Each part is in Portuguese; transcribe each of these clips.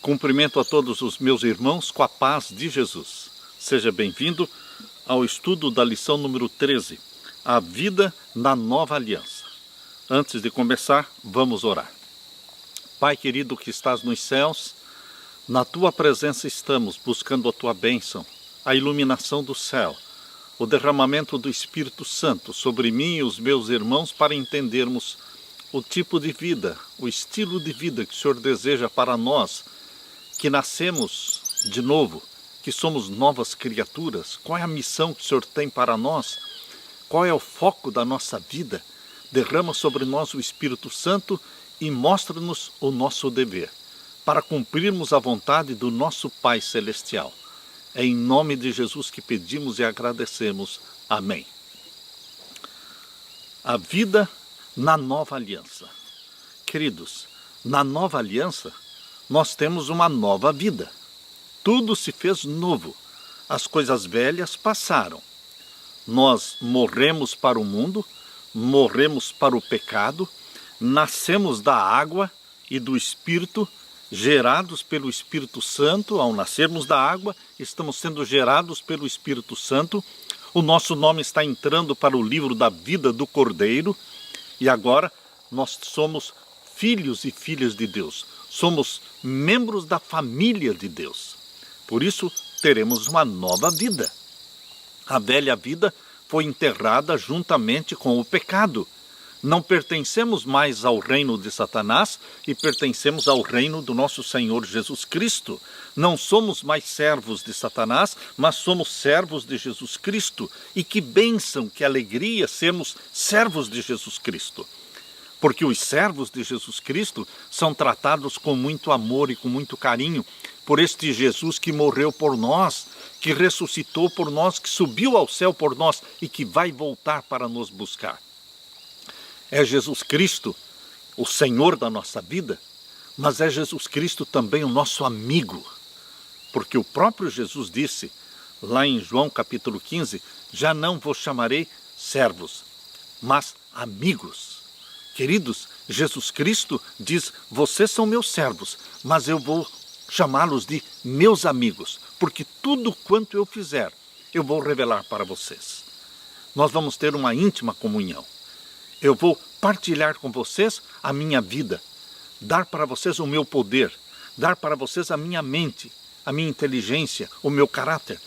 Cumprimento a todos os meus irmãos com a paz de Jesus. Seja bem-vindo ao estudo da lição número 13, a vida na nova aliança. Antes de começar, vamos orar. Pai querido que estás nos céus, na tua presença estamos buscando a tua bênção, a iluminação do céu, o derramamento do Espírito Santo sobre mim e os meus irmãos para entendermos o tipo de vida, o estilo de vida que o Senhor deseja para nós, que nascemos de novo, que somos novas criaturas. Qual é a missão que o Senhor tem para nós? Qual é o foco da nossa vida? Derrama sobre nós o Espírito Santo e mostra-nos o nosso dever, para cumprirmos a vontade do nosso Pai Celestial. É em nome de Jesus que pedimos e agradecemos. Amém. A vida na nova aliança. Queridos, na nova aliança, nós temos uma nova vida. Tudo se fez novo. As coisas velhas passaram. Nós morremos para o mundo, morremos para o pecado, nascemos da água e do Espírito, gerados pelo Espírito Santo. Ao nascermos da água, estamos sendo gerados pelo Espírito Santo. O nosso nome está entrando para o livro da vida do Cordeiro. E agora nós somos filhos e filhas de Deus. Somos membros da família de Deus. Por isso, teremos uma nova vida. A velha vida foi enterrada juntamente com o pecado. Não pertencemos mais ao reino de Satanás e pertencemos ao reino do nosso Senhor Jesus Cristo. Não somos mais servos de Satanás, mas somos servos de Jesus Cristo. E que bênção, que alegria sermos servos de Jesus Cristo. Porque os servos de Jesus Cristo são tratados com muito amor e com muito carinho por este Jesus que morreu por nós, que ressuscitou por nós, que subiu ao céu por nós e que vai voltar para nos buscar. É Jesus Cristo o Senhor da nossa vida, mas é Jesus Cristo também o nosso amigo. Porque o próprio Jesus disse, lá em João capítulo 15, já não vos chamarei servos, mas amigos. Queridos, Jesus Cristo diz, vocês são meus servos, mas eu vou chamá-los de meus amigos, porque tudo quanto eu fizer, eu vou revelar para vocês. Nós vamos ter uma íntima comunhão. Eu vou partilhar com vocês a minha vida, dar para vocês o meu poder, dar para vocês a minha mente, a minha inteligência, o meu caráter.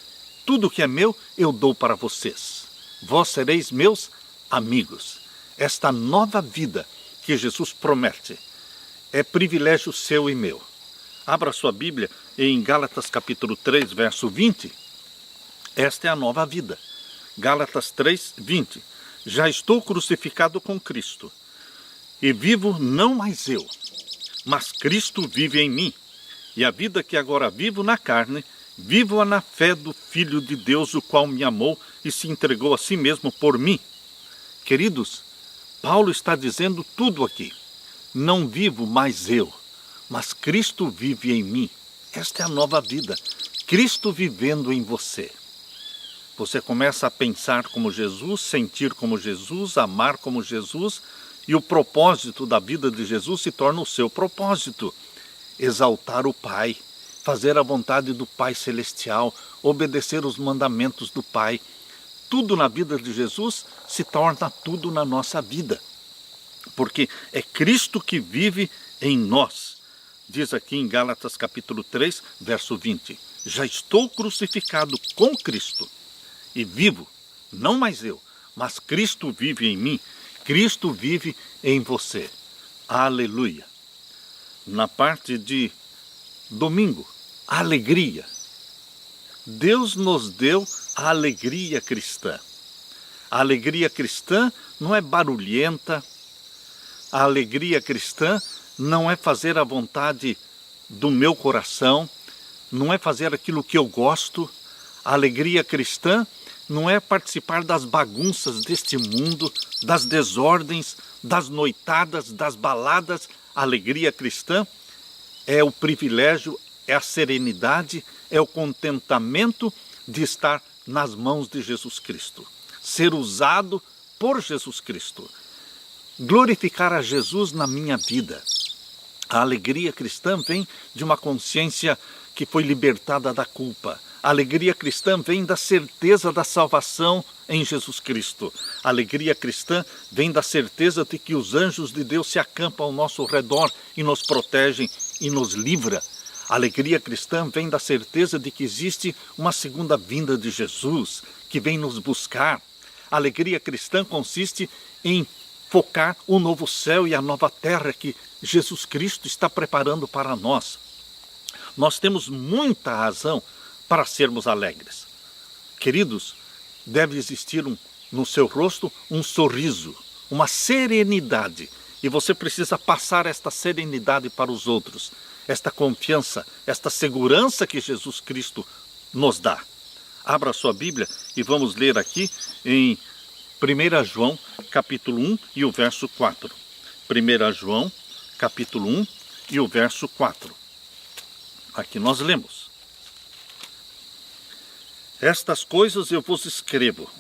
Tudo que é meu, eu dou para vocês. Vós sereis meus amigos. Esta nova vida que Jesus promete é privilégio seu e meu. Abra sua Bíblia em Gálatas capítulo 3, verso 20. Esta é a nova vida. Gálatas 3, 20. Já estou crucificado com Cristo, e vivo não mais eu, mas Cristo vive em mim. E a vida que agora vivo na carne, vivo-a na fé do Filho de Deus, o qual me amou e se entregou a si mesmo por mim. Queridos, Paulo está dizendo tudo aqui. Não vivo mais eu, mas Cristo vive em mim. Esta é a nova vida. Cristo vivendo em você. Você começa a pensar como Jesus, sentir como Jesus, amar como Jesus, e o propósito da vida de Jesus se torna o seu propósito. Exaltar o Pai, fazer a vontade do Pai Celestial, obedecer os mandamentos do Pai. Tudo na vida de Jesus se torna tudo na nossa vida. Porque é Cristo que vive em nós. Diz aqui em Gálatas capítulo 3, verso 20. Já estou crucificado com Cristo. E vivo, não mais eu, mas Cristo vive em mim. Cristo vive em você. Aleluia. Na parte de domingo, alegria. Deus nos deu a alegria cristã. A alegria cristã não é barulhenta. A alegria cristã não é fazer a vontade do meu coração, não é fazer aquilo que eu gosto. A alegria cristã não é participar das bagunças deste mundo, das desordens, das noitadas, das baladas. A alegria cristã é o privilégio, é a serenidade, é o contentamento de estar nas mãos de Jesus Cristo. Ser usado por Jesus Cristo. Glorificar a Jesus na minha vida. A alegria cristã vem de uma consciência que foi libertada da culpa. A alegria cristã vem da certeza da salvação em Jesus Cristo. A alegria cristã vem da certeza de que os anjos de Deus se acampam ao nosso redor e nos protegem e nos livra. A alegria cristã vem da certeza de que existe uma segunda vinda de Jesus, que vem nos buscar. A alegria cristã consiste em focar o novo céu e a nova terra que Jesus Cristo está preparando para nós. Nós temos muita razão para sermos alegres. Queridos, deve existir no seu rosto um sorriso, uma serenidade. E você precisa passar esta serenidade para os outros. Esta confiança, esta segurança que Jesus Cristo nos dá. Abra sua Bíblia e vamos ler aqui em 1 João, capítulo 1 e o verso 4. 1 João, capítulo 1 e o verso 4. Aqui nós lemos: Estas coisas eu vos escrevo,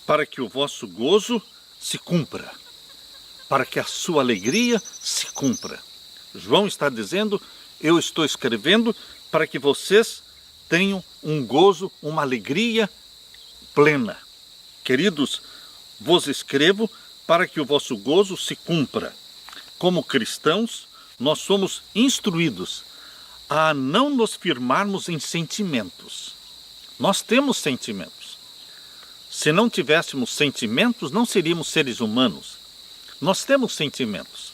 para que o vosso gozo se cumpra, para que a sua alegria se cumpra. João está dizendo: eu estou escrevendo para que vocês tenham um gozo, uma alegria plena. Queridos, vos escrevo para que o vosso gozo se cumpra. Como cristãos, nós somos instruídos a não nos firmarmos em sentimentos. Nós temos sentimentos. Se não tivéssemos sentimentos, não seríamos seres humanos. Nós temos sentimentos,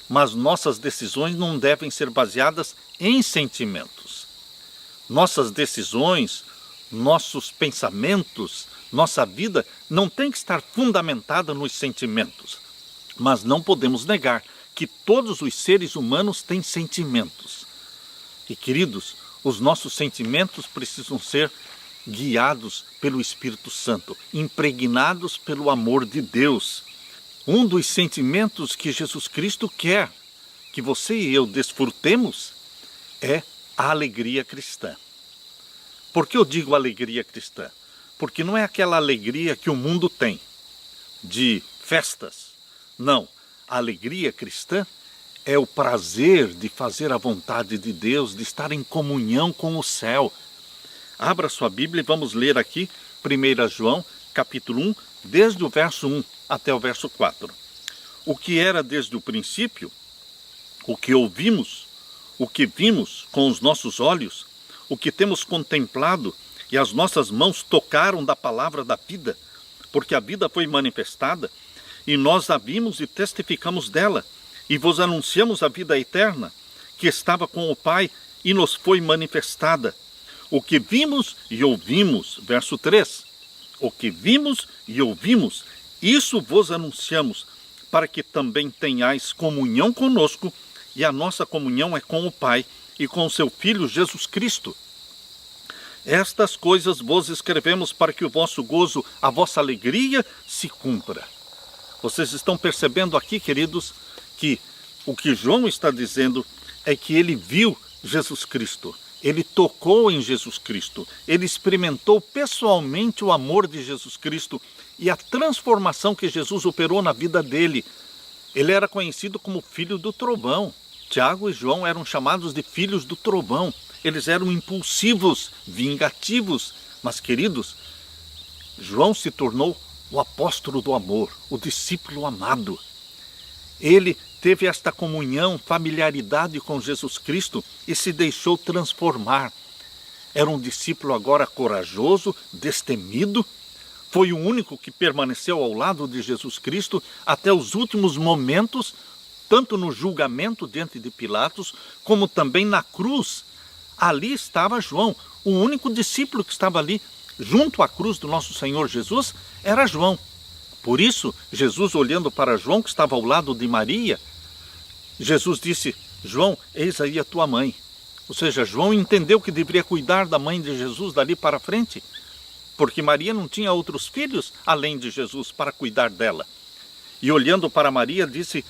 mas nossas decisões não devem ser baseadas em sentimentos. Nossas decisões, nossos pensamentos, nossa vida não tem que estar fundamentada nos sentimentos. Mas não podemos negar que todos os seres humanos têm sentimentos. E, queridos, os nossos sentimentos precisam ser guiados pelo Espírito Santo, impregnados pelo amor de Deus. Um dos sentimentos que Jesus Cristo quer que você e eu desfrutemos é a alegria cristã. Por que eu digo alegria cristã? Porque não é aquela alegria que o mundo tem, de festas. Não, a alegria cristã é o prazer de fazer a vontade de Deus, de estar em comunhão com o céu. Abra sua Bíblia e vamos ler aqui 1 João, capítulo 1, desde o verso 1 até o verso 4. O que era desde o princípio, o que ouvimos, o que vimos com os nossos olhos, o que temos contemplado e as nossas mãos tocaram da palavra da vida, porque a vida foi manifestada, e nós a vimos e testificamos dela, e vos anunciamos a vida eterna, que estava com o Pai e nos foi manifestada. O que vimos e ouvimos, verso 3, o que vimos e ouvimos, isso vos anunciamos, para que também tenhais comunhão conosco, e a nossa comunhão é com o Pai e com o seu Filho Jesus Cristo. Estas coisas vos escrevemos para que o vosso gozo, a vossa alegria se cumpra. Vocês estão percebendo aqui, queridos, que o que João está dizendo é que ele viu Jesus Cristo, ele tocou em Jesus Cristo, ele experimentou pessoalmente o amor de Jesus Cristo e a transformação que Jesus operou na vida dele. Ele era conhecido como filho do trovão. Tiago e João eram chamados de filhos do trovão. Eles eram impulsivos, vingativos, mas, queridos, João se tornou o apóstolo do amor, o discípulo amado. Ele teve esta comunhão, familiaridade com Jesus Cristo e se deixou transformar. Era um discípulo agora corajoso, destemido. Foi o único que permaneceu ao lado de Jesus Cristo até os últimos momentos, tanto no julgamento diante de Pilatos, como também na cruz. Ali estava João, o único discípulo que estava ali, junto à cruz do nosso Senhor Jesus, era João. Por isso, Jesus, olhando para João, que estava ao lado de Maria, Jesus disse: João, eis aí a tua mãe. Ou seja, João entendeu que deveria cuidar da mãe de Jesus dali para frente, porque Maria não tinha outros filhos além de Jesus para cuidar dela. E olhando para Maria, disse: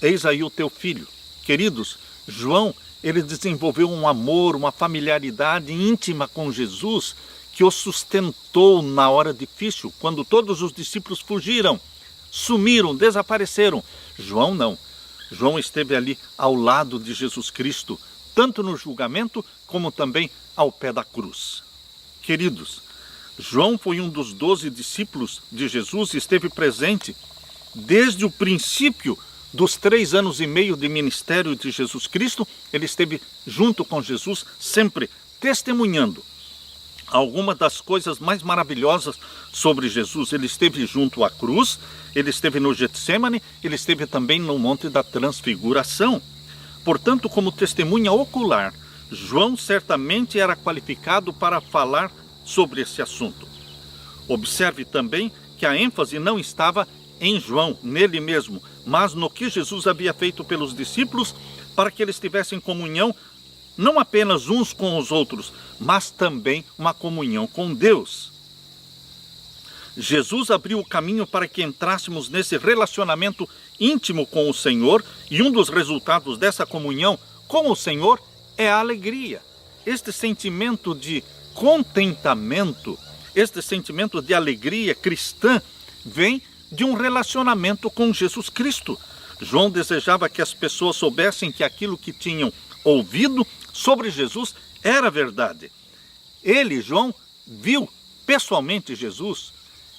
eis aí o teu filho. Queridos, João, ele desenvolveu um amor, uma familiaridade íntima com Jesus, que o sustentou na hora difícil, quando todos os discípulos fugiram, sumiram, desapareceram. João não. João esteve ali ao lado de Jesus Cristo, tanto no julgamento como também ao pé da cruz. Queridos, João foi um dos 12 discípulos de Jesus e esteve presente desde o princípio dos 3 anos e meio de ministério de Jesus Cristo. Ele esteve junto com Jesus, sempre testemunhando algumas das coisas mais maravilhosas sobre Jesus. Ele esteve junto à cruz, ele esteve no Getsêmani, ele esteve também no Monte da Transfiguração. Portanto, como testemunha ocular, João certamente era qualificado para falar sobre esse assunto. Observe também que a ênfase não estava em João, nele mesmo, mas no que Jesus havia feito pelos discípulos para que eles tivessem comunhão não apenas uns com os outros, mas também uma comunhão com Deus. Jesus abriu o caminho para que entrássemos nesse relacionamento íntimo com o Senhor, e um dos resultados dessa comunhão com o Senhor é a alegria. Este sentimento de contentamento, este sentimento de alegria cristã vem de um relacionamento com Jesus Cristo. João desejava que as pessoas soubessem que aquilo que tinham ouvido sobre Jesus era verdade. Ele, João, viu pessoalmente Jesus.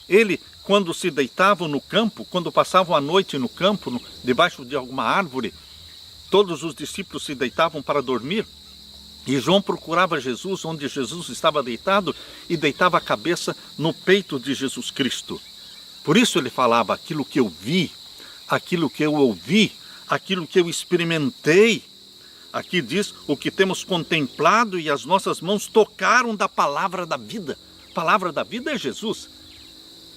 Ele, quando se deitavam no campo, quando passavam a noite no campo, debaixo de alguma árvore, todos os discípulos se deitavam para dormir. E João procurava Jesus onde Jesus estava deitado e deitava a cabeça no peito de Jesus Cristo. Por isso ele falava: aquilo que eu vi, aquilo que eu ouvi, aquilo que eu experimentei. Aqui diz: o que temos contemplado e as nossas mãos tocaram da palavra da vida. A palavra da vida é Jesus.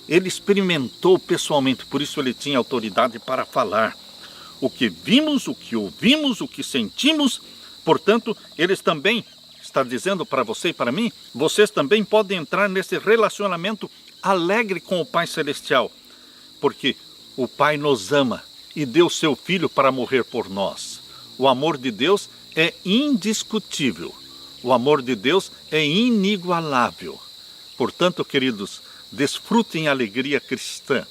Ele experimentou pessoalmente, por isso ele tinha autoridade para falar. O que vimos, o que ouvimos, o que sentimos, portanto, eles também, está dizendo para você e para mim, vocês também podem entrar nesse relacionamento alegre com o Pai Celestial, porque o Pai nos ama e deu seu Filho para morrer por nós. O amor de Deus é indiscutível. O amor de Deus é inigualável. Portanto, queridos, desfrutem a alegria cristã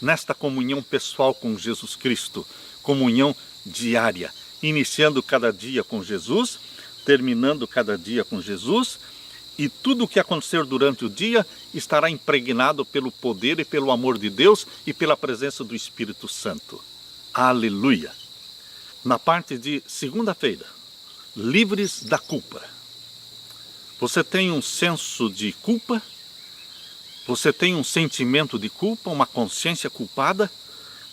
nesta comunhão pessoal com Jesus Cristo, comunhão diária, iniciando cada dia com Jesus, terminando cada dia com Jesus, e tudo o que acontecer durante o dia estará impregnado pelo poder e pelo amor de Deus e pela presença do Espírito Santo. Aleluia! Na parte de segunda-feira, livres da culpa. Você tem um senso de culpa? Você tem um sentimento de culpa, uma consciência culpada?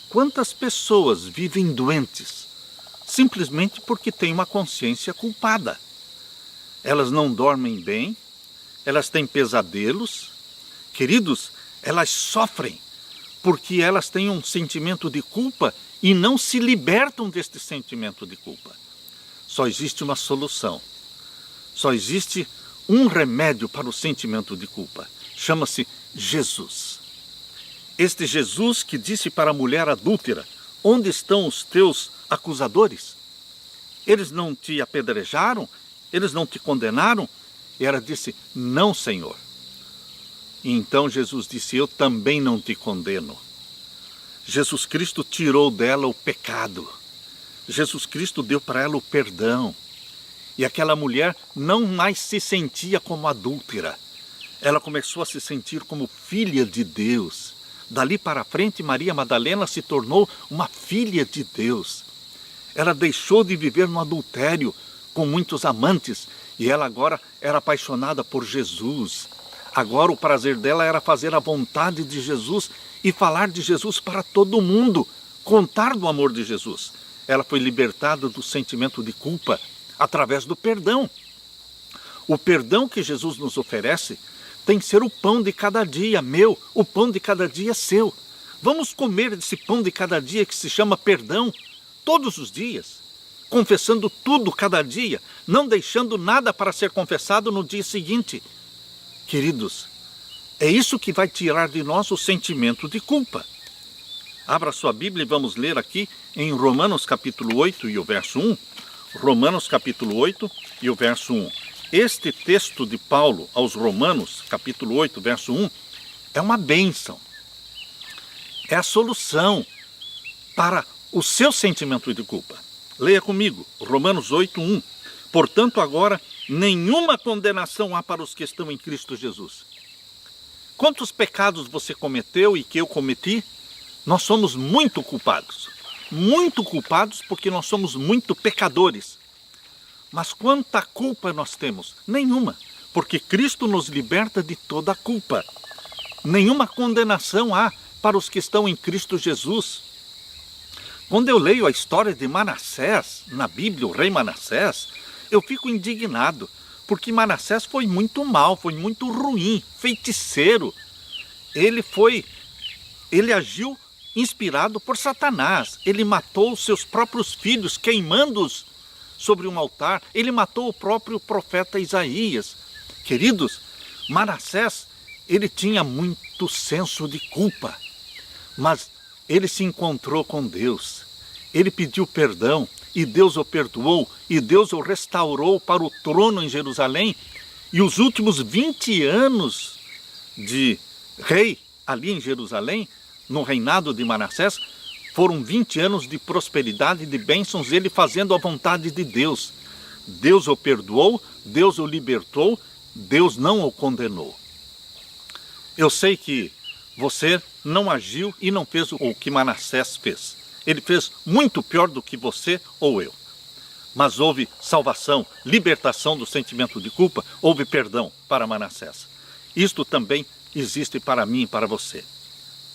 Quantas pessoas vivem doentes simplesmente porque têm uma consciência culpada? Elas não dormem bem, elas têm pesadelos. Queridos, elas sofrem porque elas têm um sentimento de culpa e não se libertam deste sentimento de culpa. Só existe uma solução. Só existe um remédio para o sentimento de culpa. Chama-se Jesus. Este Jesus que disse para a mulher adúltera: onde estão os teus acusadores? Eles não te apedrejaram? Eles não te condenaram? E ela disse: não, Senhor. E então Jesus disse: eu também não te condeno. Jesus Cristo tirou dela o pecado. Jesus Cristo deu para ela o perdão. E aquela mulher não mais se sentia como adúltera. Ela começou a se sentir como filha de Deus. Dali para frente, Maria Madalena se tornou uma filha de Deus. Ela deixou de viver no adultério com muitos amantes e ela agora era apaixonada por Jesus. Agora o prazer dela era fazer a vontade de Jesus e falar de Jesus para todo mundo, contar do amor de Jesus. Ela foi libertada do sentimento de culpa através do perdão. O perdão que Jesus nos oferece tem que ser o pão de cada dia meu, o pão de cada dia seu. Vamos comer desse pão de cada dia que se chama perdão, todos os dias, confessando tudo cada dia, não deixando nada para ser confessado no dia seguinte. Queridos, é isso que vai tirar de nós o sentimento de culpa. Abra sua Bíblia e vamos ler aqui em Romanos capítulo 8 e o verso 1. Romanos capítulo 8 e o verso 1. Este texto de Paulo aos Romanos, capítulo 8, verso 1, é uma bênção. É a solução para o seu sentimento de culpa. Leia comigo, Romanos 8:1. Portanto, agora, nenhuma condenação há para os que estão em Cristo Jesus. Quantos pecados você cometeu e que eu cometi? Nós somos muito culpados. Muito culpados porque nós somos muito pecadores. Mas quanta culpa nós temos? Nenhuma, porque Cristo nos liberta de toda a culpa. Nenhuma condenação há para os que estão em Cristo Jesus. Quando eu leio a história de Manassés, na Bíblia, o rei Manassés, eu fico indignado, porque Manassés foi muito mal, foi muito ruim, feiticeiro. Ele agiu inspirado por Satanás. Ele matou os seus próprios filhos, queimando-os sobre um altar. Ele matou o próprio profeta Isaías. Queridos, Manassés, ele tinha muito senso de culpa, mas ele se encontrou com Deus. Ele pediu perdão e Deus o perdoou e Deus o restaurou para o trono em Jerusalém. E os últimos 20 anos de rei ali em Jerusalém, no reinado de Manassés, foram 20 anos de prosperidade e de bênçãos, ele fazendo a vontade de Deus. Deus o perdoou, Deus o libertou, Deus não o condenou. Eu sei que você não agiu e não fez o que Manassés fez. Ele fez muito pior do que você ou eu. Mas houve salvação, libertação do sentimento de culpa, houve perdão para Manassés. Isto também existe para mim e para você.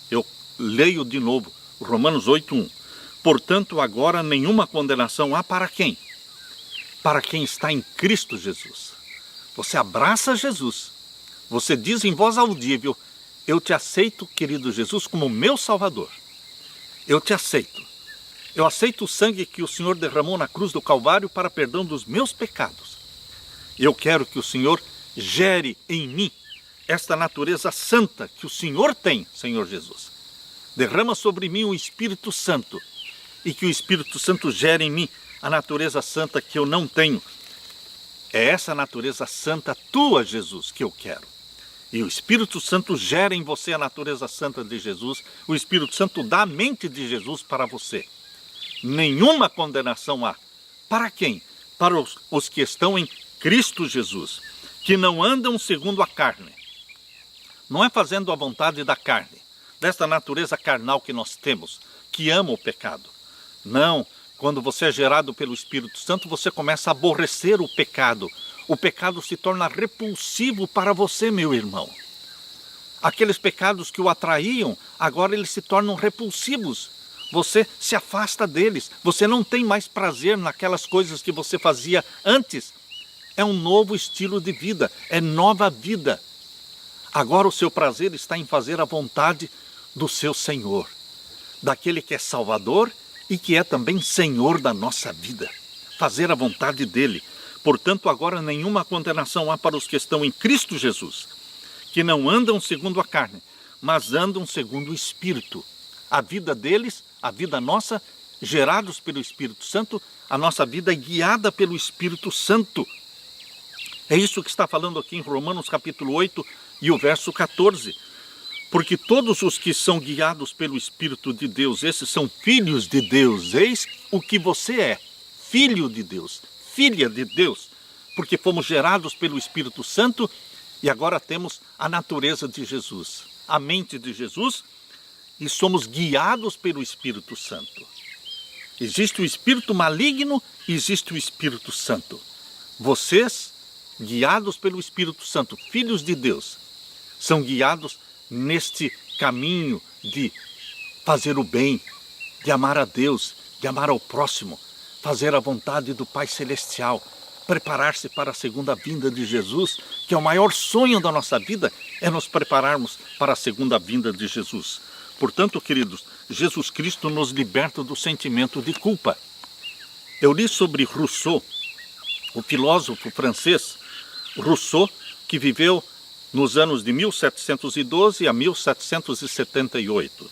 Eu leio de novo Romanos 8:1. Portanto, agora nenhuma condenação há para quem? Para quem está em Cristo Jesus. Você abraça Jesus. Você diz em voz audível: eu te aceito, querido Jesus, como meu Salvador. Eu te aceito. Eu aceito o sangue que o Senhor derramou na cruz do Calvário para perdão dos meus pecados. Eu quero que o Senhor gere em mim esta natureza santa que o Senhor tem, Senhor Jesus. Derrama sobre mim o Espírito Santo e que o Espírito Santo gere em mim a natureza santa que eu não tenho. É essa natureza santa tua, Jesus, que eu quero. E o Espírito Santo gera em você a natureza santa de Jesus. O Espírito Santo dá a mente de Jesus para você. Nenhuma condenação há. Para quem? Para os que estão em Cristo Jesus, que não andam segundo a carne. Não é fazendo a vontade da carne, desta natureza carnal que nós temos, que ama o pecado. Não, quando você é gerado pelo Espírito Santo, você começa a aborrecer o pecado. O pecado se torna repulsivo para você, meu irmão. Aqueles pecados que o atraíam, agora eles se tornam repulsivos. Você se afasta deles. Você não tem mais prazer naquelas coisas que você fazia antes. É um novo estilo de vida, é nova vida. Agora o seu prazer está em fazer a vontade do seu Senhor, daquele que é Salvador e que é também Senhor da nossa vida. Fazer a vontade dele. Portanto, agora nenhuma condenação há para os que estão em Cristo Jesus, que não andam segundo a carne, mas andam segundo o Espírito. A vida deles, a vida nossa, gerados pelo Espírito Santo, a nossa vida é guiada pelo Espírito Santo. É isso que está falando aqui em Romanos capítulo 8 e o verso 14. Porque todos os que são guiados pelo Espírito de Deus, esses são filhos de Deus. Eis o que você é, filho de Deus, filha de Deus, porque fomos gerados pelo Espírito Santo e agora temos a natureza de Jesus, a mente de Jesus, e somos guiados pelo Espírito Santo. Existe o espírito maligno e existe o Espírito Santo. Vocês, guiados pelo Espírito Santo, filhos de Deus, são guiados neste caminho de fazer o bem, de amar a Deus, de amar ao próximo, fazer a vontade do Pai Celestial, preparar-se para a segunda vinda de Jesus, que é o maior sonho da nossa vida, é nos prepararmos para a segunda vinda de Jesus. Portanto, queridos, Jesus Cristo nos liberta do sentimento de culpa. Eu li sobre Rousseau, o filósofo francês, Rousseau, que viveu nos anos de 1712 a 1778.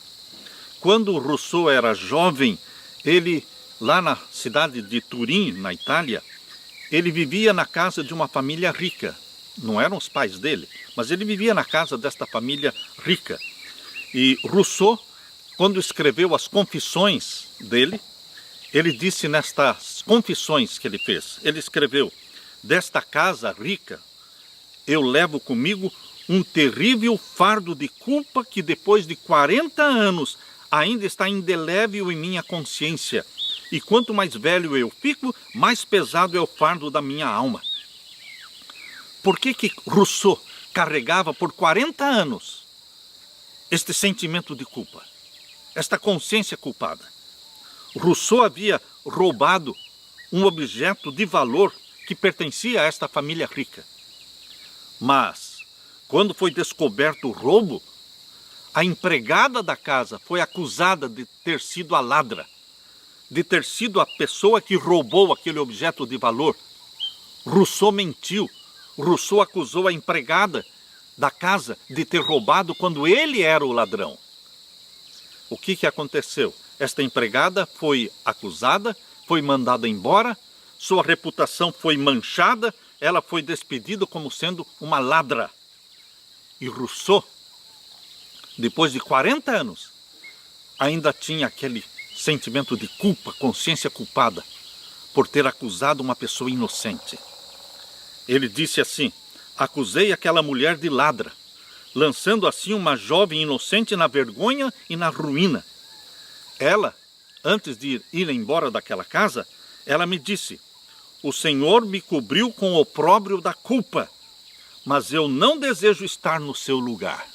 Quando Rousseau era jovem, ele, lá na cidade de Turim, na Itália, ele vivia na casa de uma família rica. Não eram os pais dele, mas ele vivia na casa desta família rica. E Rousseau quando escreveu as confissões dele, ele disse nestas confissões que ele fez, ele escreveu: desta casa rica eu levo comigo um terrível fardo de culpa que depois de 40 anos ainda está indelével em minha consciência. E quanto mais velho eu fico, mais pesado é o fardo da minha alma. Por que Rousseau carregava por 40 anos este sentimento de culpa, esta consciência culpada? Rousseau havia roubado um objeto de valor que pertencia a esta família rica. Mas, quando foi descoberto o roubo, a empregada da casa foi acusada de ter sido a ladra, de ter sido a pessoa que roubou aquele objeto de valor. Rousseau mentiu. Rousseau acusou a empregada da casa de ter roubado quando ele era o ladrão. O que aconteceu? Esta empregada foi acusada, foi mandada embora, sua reputação foi manchada, ela foi despedida como sendo uma ladra. E Rousseau, depois de 40 anos, ainda tinha aquele sentimento de culpa, consciência culpada, por ter acusado uma pessoa inocente. Ele disse assim: acusei aquela mulher de ladra, lançando assim uma jovem inocente na vergonha e na ruína. Ela, antes de ir embora daquela casa, ela me disse: o Senhor me cobriu com o opróbrio da culpa, mas eu não desejo estar no seu lugar.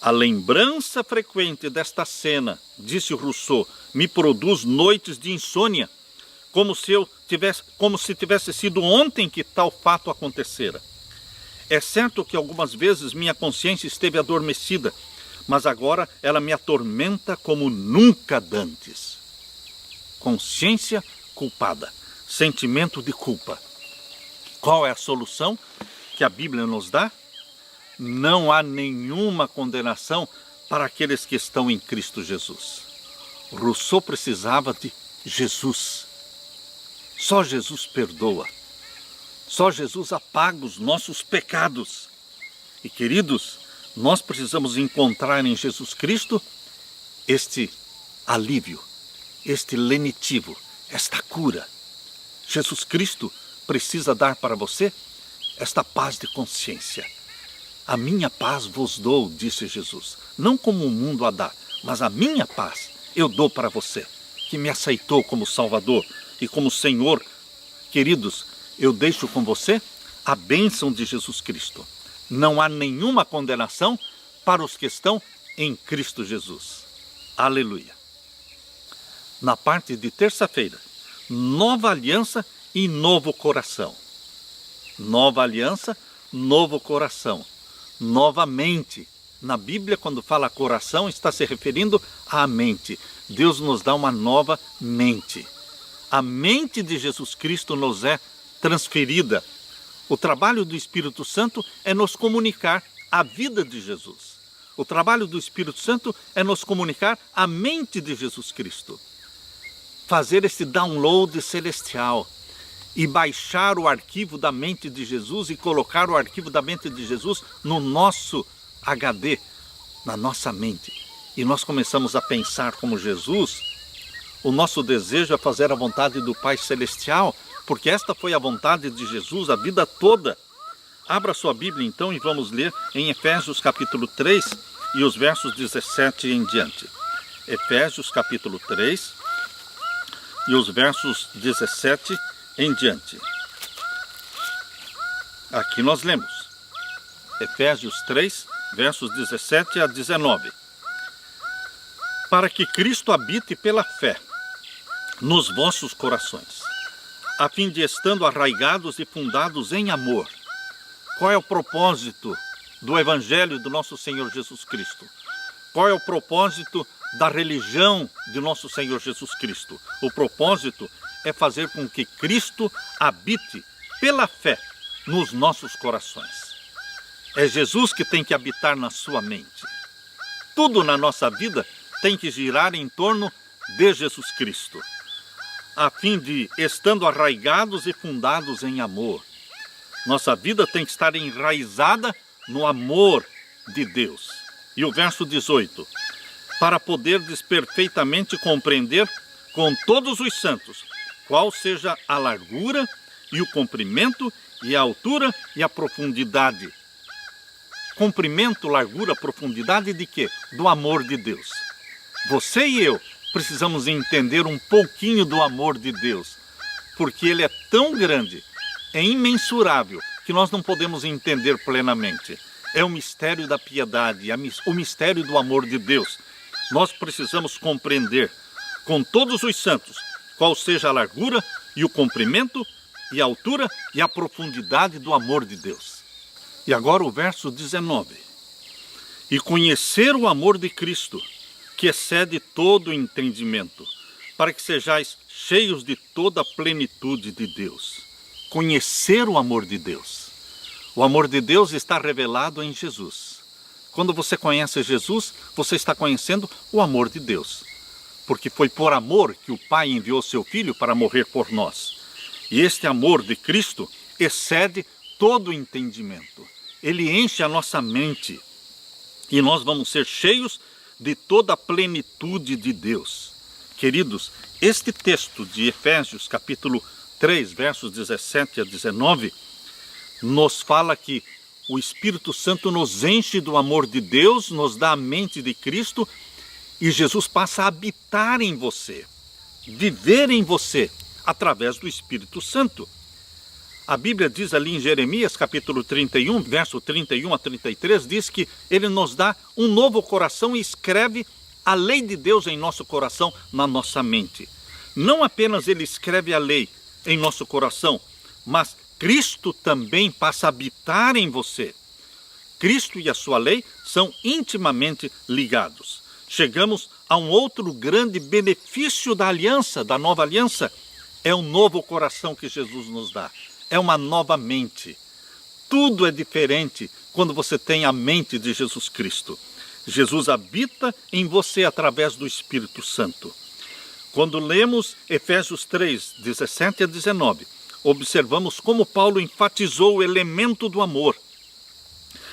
A lembrança frequente desta cena, disse Rousseau, me produz noites de insônia, como se tivesse sido ontem que tal fato acontecera. É certo que algumas vezes minha consciência esteve adormecida, mas agora ela me atormenta como nunca dantes. Consciência culpada, sentimento de culpa. Qual é a solução que a Bíblia nos dá? Não há nenhuma condenação para aqueles que estão em Cristo Jesus. Rousseau precisava de Jesus. Só Jesus perdoa. Só Jesus apaga os nossos pecados. E, queridos, nós precisamos encontrar em Jesus Cristo este alívio, este lenitivo, esta cura. Jesus Cristo precisa dar para você esta paz de consciência. A minha paz vos dou, disse Jesus. Não como o mundo a dá, mas a minha paz eu dou para você, que me aceitou como Salvador e como Senhor. Queridos, eu deixo com você a bênção de Jesus Cristo. Não há nenhuma condenação para os que estão em Cristo Jesus. Aleluia. Na parte de terça-feira, nova aliança e novo coração. Nova aliança, novo coração. Novamente, na Bíblia, quando fala coração, está se referindo à mente. Deus nos dá uma nova mente. A mente de Jesus Cristo nos é transferida. O trabalho do Espírito Santo é nos comunicar a vida de Jesus. O trabalho do Espírito Santo é nos comunicar a mente de Jesus Cristo. Fazer esse download celestial e baixar o arquivo da mente de Jesus e colocar o arquivo da mente de Jesus no nosso HD, na nossa mente. E nós começamos a pensar como Jesus. O nosso desejo é fazer a vontade do Pai Celestial, porque esta foi a vontade de Jesus a vida toda. Abra sua Bíblia então e vamos ler em Efésios capítulo 3 e os versos 17 em diante. Efésios capítulo 3 e os versos 17 em diante. Aqui nós lemos Efésios 3, versos 17 a 19. Para que Cristo habite pela fé nos vossos corações, a fim de, estando arraigados e fundados em amor. Qual é o propósito do Evangelho do nosso Senhor Jesus Cristo? Qual é o propósito da religião de nosso Senhor Jesus Cristo? O propósito é fazer com que Cristo habite pela fé nos nossos corações. É Jesus que tem que habitar na sua mente. Tudo na nossa vida tem que girar em torno de Jesus Cristo, a fim de, estando arraigados e fundados em amor. Nossa vida tem que estar enraizada no amor de Deus. E o verso 18: para poderdes perfeitamente compreender com todos os santos qual seja a largura e o comprimento e a altura e a profundidade. Comprimento, largura, profundidade de quê? Do amor de Deus. Você e eu precisamos entender um pouquinho do amor de Deus, porque ele é tão grande, é imensurável, que nós não podemos entender plenamente. É o mistério da piedade, o mistério do amor de Deus. Nós precisamos compreender com todos os santos qual seja a largura e o comprimento e a altura e a profundidade do amor de Deus. E agora o verso 19. E conhecer o amor de Cristo, que excede todo o entendimento, para que sejais cheios de toda a plenitude de Deus. Conhecer o amor de Deus. O amor de Deus está revelado em Jesus. Quando você conhece Jesus, você está conhecendo o amor de Deus. Porque foi por amor que o Pai enviou seu Filho para morrer por nós. E este amor de Cristo excede todo o entendimento. Ele enche a nossa mente. E nós vamos ser cheios de toda a plenitude de Deus. Queridos, este texto de Efésios, capítulo 3, versos 17 a 19, nos fala que o Espírito Santo nos enche do amor de Deus, nos dá a mente de Cristo, e Jesus passa a habitar em você, viver em você, através do Espírito Santo. A Bíblia diz ali em Jeremias, capítulo 31, verso 31 a 33, diz que ele nos dá um novo coração e escreve a lei de Deus em nosso coração, na nossa mente. Não apenas ele escreve a lei em nosso coração, mas Cristo também passa a habitar em você. Cristo e a sua lei são intimamente ligados. Chegamos a um outro grande benefício da aliança, da nova aliança. É um novo coração que Jesus nos dá. É uma nova mente. Tudo é diferente quando você tem a mente de Jesus Cristo. Jesus habita em você através do Espírito Santo. Quando lemos Efésios 3, 17 a 19, observamos como Paulo enfatizou o elemento do amor,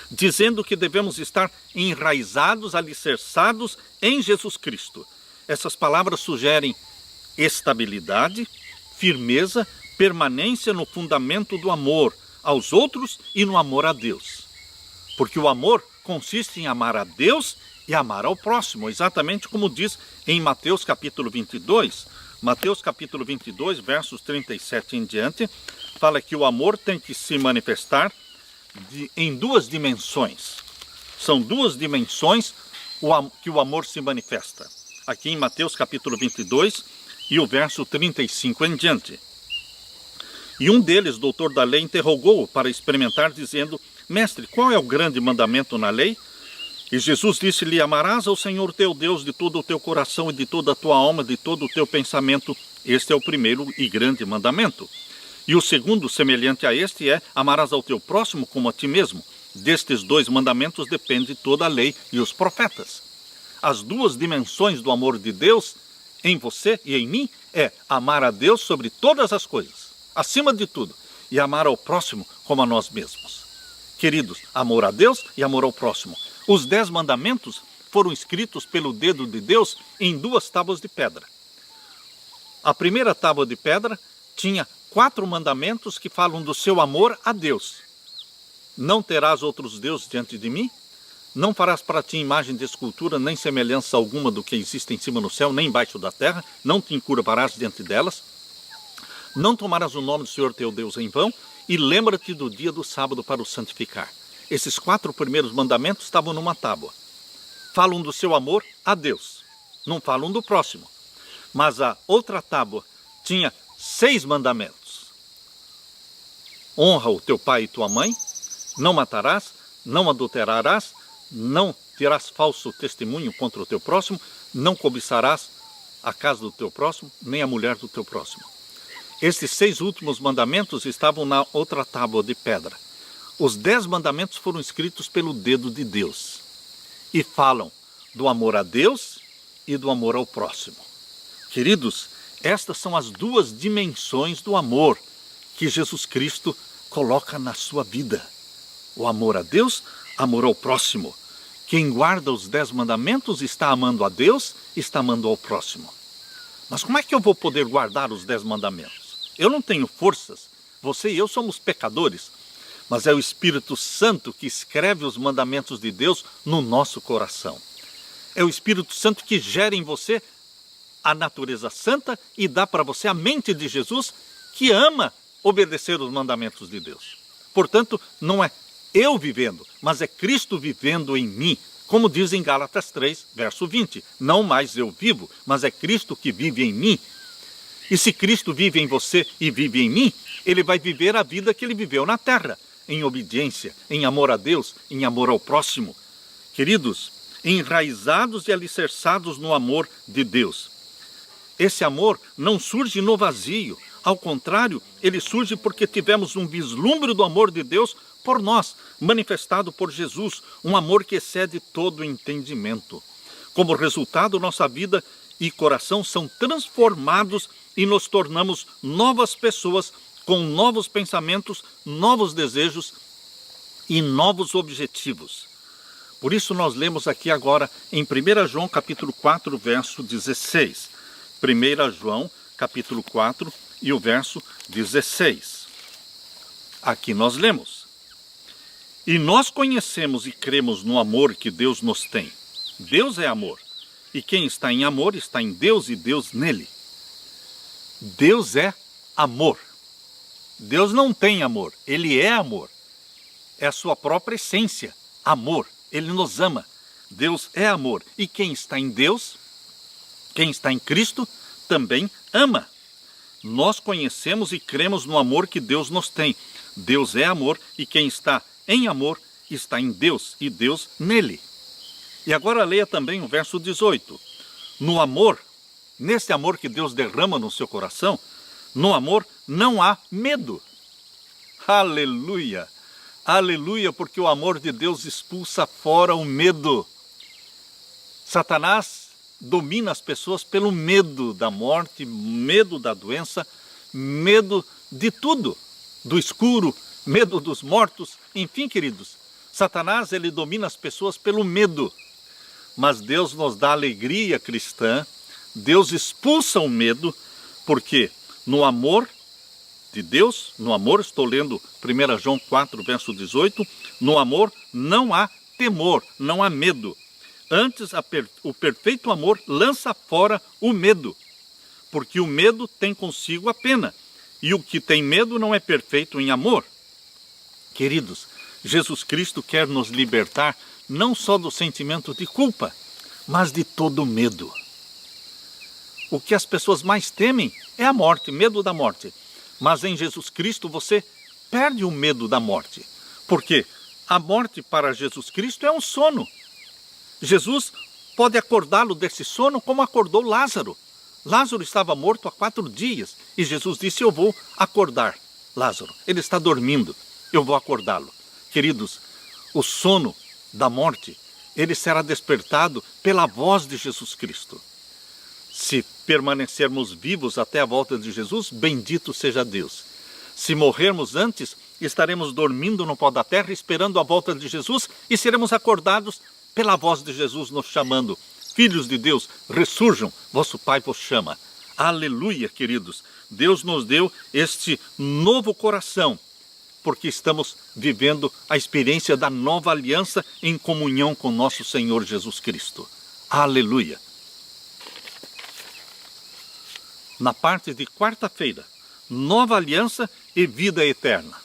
dizendo que devemos estar enraizados, alicerçados em Jesus Cristo. Essas palavras sugerem estabilidade, firmeza, permanência no fundamento do amor aos outros e no amor a Deus. Porque o amor consiste em amar a Deus e amar ao próximo, exatamente como diz em Mateus capítulo 22. Mateus capítulo 22, versos 37 em diante, fala que o amor tem que se manifestar em duas dimensões. São duas dimensões que o amor se manifesta. Aqui em Mateus capítulo 22 e o verso 35 em diante. E um deles, doutor da lei, interrogou-o para experimentar, dizendo: Mestre, qual é o grande mandamento na lei? E Jesus disse-lhe: amarás ao Senhor teu Deus de todo o teu coração e de toda a tua alma, de todo o teu pensamento. Este é o primeiro e grande mandamento. E o segundo, semelhante a este, é: amarás ao teu próximo como a ti mesmo. Destes dois mandamentos depende toda a lei e os profetas. As duas dimensões do amor de Deus em você e em mim é amar a Deus sobre todas as coisas, acima de tudo, e amar ao próximo como a nós mesmos. Queridos, amor a Deus e amor ao próximo. Os 10 mandamentos foram escritos pelo dedo de Deus em 2 tábuas de pedra. A primeira tábua de pedra tinha 4 mandamentos que falam do seu amor a Deus. Não terás outros deuses diante de mim. Não farás para ti imagem de escultura, nem semelhança alguma do que existe em cima no céu, nem embaixo da terra. Não te encurvarás diante delas. Não tomarás o nome do Senhor teu Deus em vão. E lembra-te do dia do sábado para o santificar. Esses 4 primeiros mandamentos estavam numa tábua. Falam do seu amor a Deus. Não falam do próximo. Mas a outra tábua tinha 6 mandamentos. Honra o teu pai e tua mãe. Não matarás. Não adulterarás. Não terás falso testemunho contra o teu próximo. Não cobiçarás a casa do teu próximo, nem a mulher do teu próximo. Estes 6 últimos mandamentos estavam na outra tábua de pedra. Os 10 mandamentos foram escritos pelo dedo de Deus e falam do amor a Deus e do amor ao próximo. Queridos, estas são as duas dimensões do amor que Jesus Cristo coloca na sua vida. O amor a Deus, amor ao próximo. Quem guarda os 10 mandamentos está amando a Deus, está amando ao próximo. Mas como é que eu vou poder guardar os 10 mandamentos? Eu não tenho forças, você e eu somos pecadores, mas é o Espírito Santo que escreve os mandamentos de Deus no nosso coração. É o Espírito Santo que gera em você a natureza santa e dá para você a mente de Jesus, que ama obedecer os mandamentos de Deus. Portanto, não é eu vivendo, mas é Cristo vivendo em mim. Como diz em Gálatas 3, verso 20. Não mais eu vivo, mas é Cristo que vive em mim. E se Cristo vive em você e vive em mim, ele vai viver a vida que ele viveu na terra, em obediência, em amor a Deus, em amor ao próximo. Queridos, enraizados e alicerçados no amor de Deus. Esse amor não surge no vazio, ao contrário, ele surge porque tivemos um vislumbre do amor de Deus por nós, manifestado por Jesus, um amor que excede todo o entendimento. Como resultado, nossa vida e coração são transformados e nos tornamos novas pessoas com novos pensamentos, novos desejos e novos objetivos. Por isso nós lemos aqui agora em 1 João capítulo 4, verso 16. 1 João capítulo 4 e o verso 16. Aqui nós lemos: E nós conhecemos e cremos no amor que Deus nos tem. Deus é amor. E quem está em amor está em Deus e Deus nele. Deus é amor. Deus não tem amor, ele é amor. É a sua própria essência, amor. Ele nos ama. Deus é amor. E quem está em Deus, quem está em Cristo, também ama. Nós conhecemos e cremos no amor que Deus nos tem. Deus é amor e quem está em amor está em Deus e Deus nele. E agora leia também o verso 18. No amor, nesse amor que Deus derrama no seu coração, no amor não há medo. Aleluia! Aleluia, porque o amor de Deus expulsa fora o medo. Satanás domina as pessoas pelo medo da morte, medo da doença, medo de tudo, do escuro, medo dos mortos, enfim, queridos. Satanás, ele domina as pessoas pelo medo. Mas Deus nos dá alegria cristã, Deus expulsa o medo, porque no amor de Deus, no amor, estou lendo 1 João 4, verso 18, no amor não há temor, não há medo. Antes, o perfeito amor lança fora o medo, porque o medo tem consigo a pena, e o que tem medo não é perfeito em amor. Queridos, Jesus Cristo quer nos libertar não só do sentimento de culpa, mas de todo medo. O que as pessoas mais temem é a morte, medo da morte. Mas em Jesus Cristo você perde o medo da morte, porque a morte para Jesus Cristo é um sono. Jesus pode acordá-lo desse sono como acordou Lázaro. Lázaro estava morto há 4 dias e Jesus disse: eu vou acordar Lázaro. Ele está dormindo, eu vou acordá-lo. Queridos, o sono da morte, ele será despertado pela voz de Jesus Cristo. Se permanecermos vivos até a volta de Jesus, bendito seja Deus. Se morrermos antes, estaremos dormindo no pó da terra, esperando a volta de Jesus, e seremos acordados pela voz de Jesus nos chamando: filhos de Deus, ressurjam, vosso Pai vos chama. Aleluia, queridos. Deus nos deu este novo coração, porque estamos vivendo a experiência da nova aliança em comunhão com nosso Senhor Jesus Cristo. Aleluia. Na parte de quarta-feira, nova aliança e vida eterna.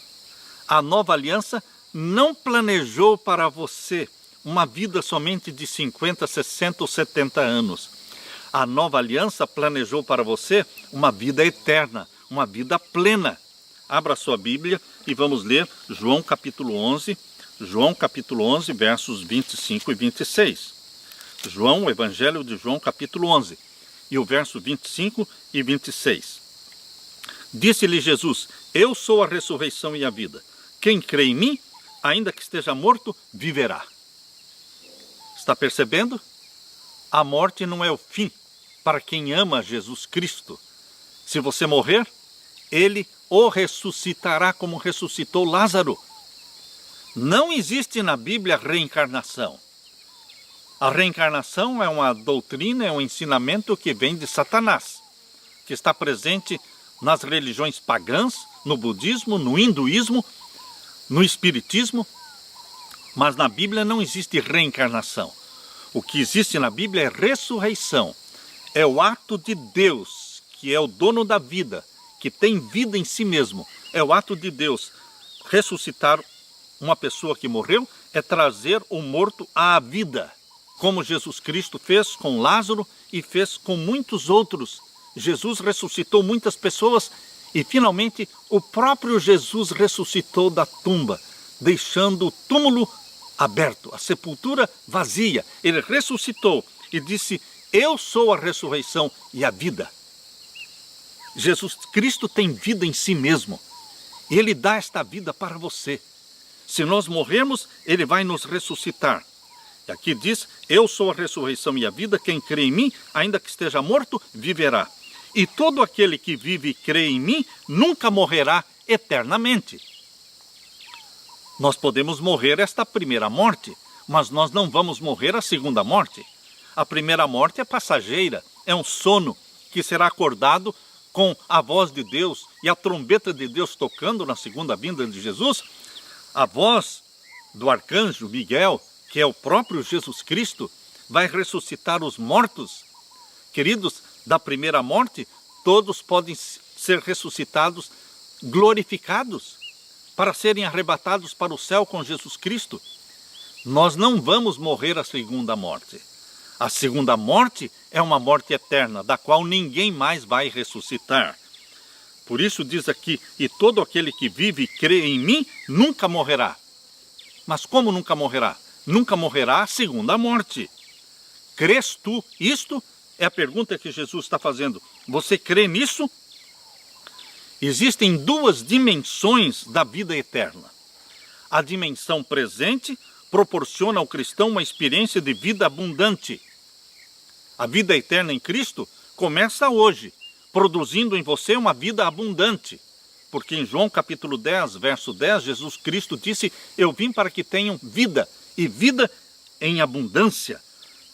A nova aliança não planejou para você uma vida somente de 50, 60 ou 70 anos. A nova aliança planejou para você uma vida eterna, uma vida plena. Abra sua Bíblia e vamos ler João capítulo 11, versos 25 e 26. João, o Evangelho de João capítulo 11. E o verso 25 e 26. Disse-lhe Jesus: eu sou a ressurreição e a vida. Quem crê em mim, ainda que esteja morto, viverá. Está percebendo? A morte não é o fim para quem ama Jesus Cristo. Se você morrer, ele o ressuscitará como ressuscitou Lázaro. Não existe na Bíblia reencarnação. A reencarnação é uma doutrina, é um ensinamento que vem de Satanás, que está presente nas religiões pagãs, no budismo, no hinduísmo, no espiritismo, mas na Bíblia não existe reencarnação. O que existe na Bíblia é ressurreição. É o ato de Deus, que é o dono da vida, que tem vida em si mesmo. É o ato de Deus. Ressuscitar uma pessoa que morreu é trazer o morto à vida, como Jesus Cristo fez com Lázaro e fez com muitos outros. Jesus ressuscitou muitas pessoas e finalmente o próprio Jesus ressuscitou da tumba, deixando o túmulo aberto, a sepultura vazia. Ele ressuscitou e disse: eu sou a ressurreição e a vida. Jesus Cristo tem vida em si mesmo. Ele dá esta vida para você. Se nós morrermos, Ele vai nos ressuscitar. E aqui diz: eu sou a ressurreição e a vida, quem crê em mim, ainda que esteja morto, viverá. E todo aquele que vive e crê em mim, nunca morrerá eternamente. Nós podemos morrer esta primeira morte, mas nós não vamos morrer a segunda morte. A primeira morte é passageira, é um sono que será acordado com a voz de Deus e a trombeta de Deus tocando na segunda vinda de Jesus. A voz do arcanjo Miguel, que é o próprio Jesus Cristo, vai ressuscitar os mortos. Queridos, da primeira morte, todos podem ser ressuscitados, glorificados, para serem arrebatados para o céu com Jesus Cristo. Nós não vamos morrer a segunda morte. A segunda morte é uma morte eterna, da qual ninguém mais vai ressuscitar. Por isso diz aqui: e todo aquele que vive e crê em mim, nunca morrerá. Mas como nunca morrerá? Nunca morrerá a segunda morte. Crês tu isto? É a pergunta que Jesus está fazendo. Você crê nisso? Existem duas dimensões da vida eterna. A dimensão presente proporciona ao cristão uma experiência de vida abundante. A vida eterna em Cristo começa hoje, produzindo em você uma vida abundante. Porque em João capítulo 10, verso 10, Jesus Cristo disse: eu vim para que tenham vida, e vida em abundância,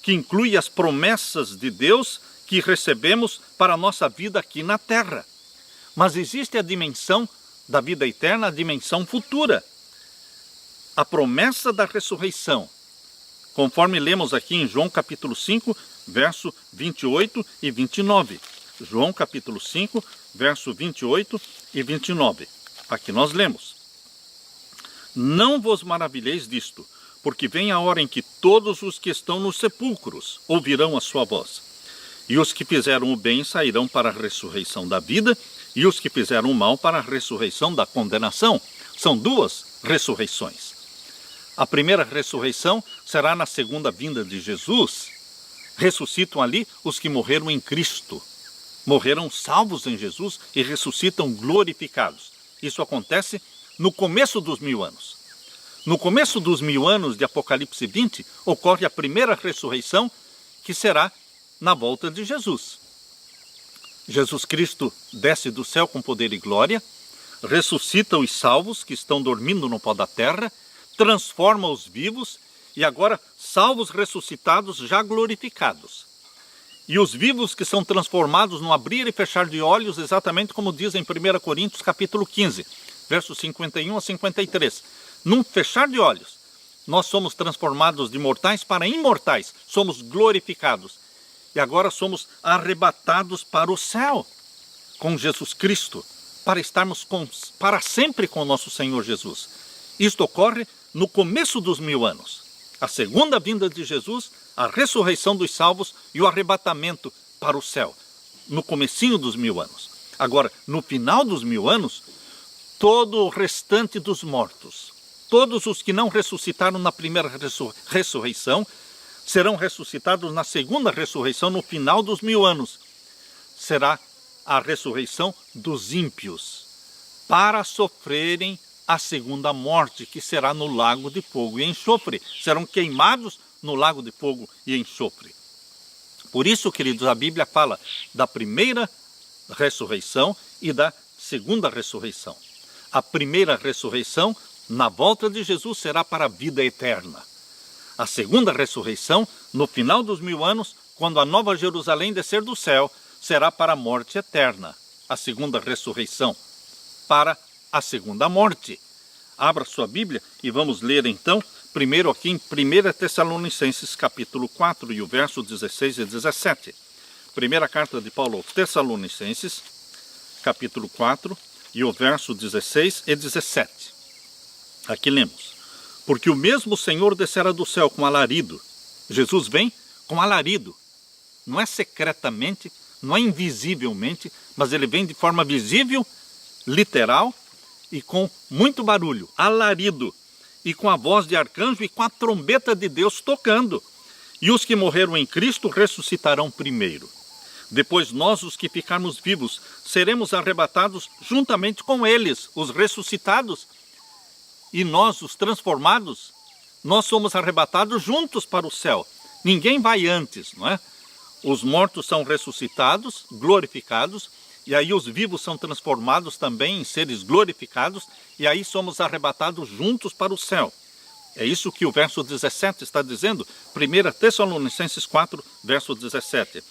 que inclui as promessas de Deus que recebemos para a nossa vida aqui na terra. Mas existe a dimensão da vida eterna, a dimensão futura. A promessa da ressurreição, conforme lemos aqui em João capítulo 5, verso 28 e 29. João capítulo 5, verso 28 e 29. Aqui nós lemos: não vos maravilheis disto, porque vem a hora em que todos os que estão nos sepulcros ouvirão a sua voz. E os que fizeram o bem sairão para a ressurreição da vida, e os que fizeram o mal para a ressurreição da condenação. São duas ressurreições. A primeira ressurreição será na segunda vinda de Jesus. Ressuscitam ali os que morreram em Cristo. Morreram salvos em Jesus e ressuscitam glorificados. Isso acontece no começo dos 1000 anos. No começo dos 1000 anos de Apocalipse 20, ocorre a primeira ressurreição, que será na volta de Jesus. Jesus Cristo desce do céu com poder e glória, ressuscita os salvos que estão dormindo no pó da terra, transforma os vivos e agora salvos ressuscitados já glorificados. E os vivos que são transformados no abrir e fechar de olhos, exatamente como diz em 1 Coríntios capítulo 15, versos 51 a 53. Num fechar de olhos, nós somos transformados de mortais para imortais, somos glorificados. E agora somos arrebatados para o céu com Jesus Cristo, para estarmos para sempre com o nosso Senhor Jesus. Isto ocorre no começo dos 1000 anos. A segunda vinda de Jesus, a ressurreição dos salvos e o arrebatamento para o céu, no comecinho dos 1000 anos. Agora, no final dos 1000 anos, todo o restante dos mortos, todos os que não ressuscitaram na primeira ressurreição, serão ressuscitados na segunda ressurreição no final dos 1000 anos. Será a ressurreição dos ímpios, para sofrerem a segunda morte, que será no lago de fogo e enxofre. Serão queimados no lago de fogo e enxofre. Por isso, queridos, a Bíblia fala da primeira ressurreição e da segunda ressurreição. A primeira ressurreição, na volta de Jesus, será para a vida eterna. A segunda ressurreição, no final dos 1000 anos, quando a nova Jerusalém descer do céu, será para a morte eterna. A segunda ressurreição, para a segunda morte. Abra sua Bíblia e vamos ler então, primeiro aqui em 1 Tessalonicenses capítulo 4 e o verso 16 e 17. Primeira carta de Paulo aos Tessalonicenses, capítulo 4 e o verso 16 e 17. Aqui lemos: porque o mesmo Senhor descerá do céu com alarido. Jesus vem com alarido. Não é secretamente, não é invisivelmente, mas ele vem de forma visível, literal e com muito barulho, alarido, e com a voz de arcanjo e com a trombeta de Deus tocando. E os que morreram em Cristo ressuscitarão primeiro. Depois nós, os que ficarmos vivos, seremos arrebatados juntamente com eles, os ressuscitados. E nós, os transformados, nós somos arrebatados juntos para o céu. Ninguém vai antes, não é? Os mortos são ressuscitados, glorificados, e aí os vivos são transformados também em seres glorificados, e aí somos arrebatados juntos para o céu. É isso que o verso 17 está dizendo, 1 Tessalonicenses 4, verso 17.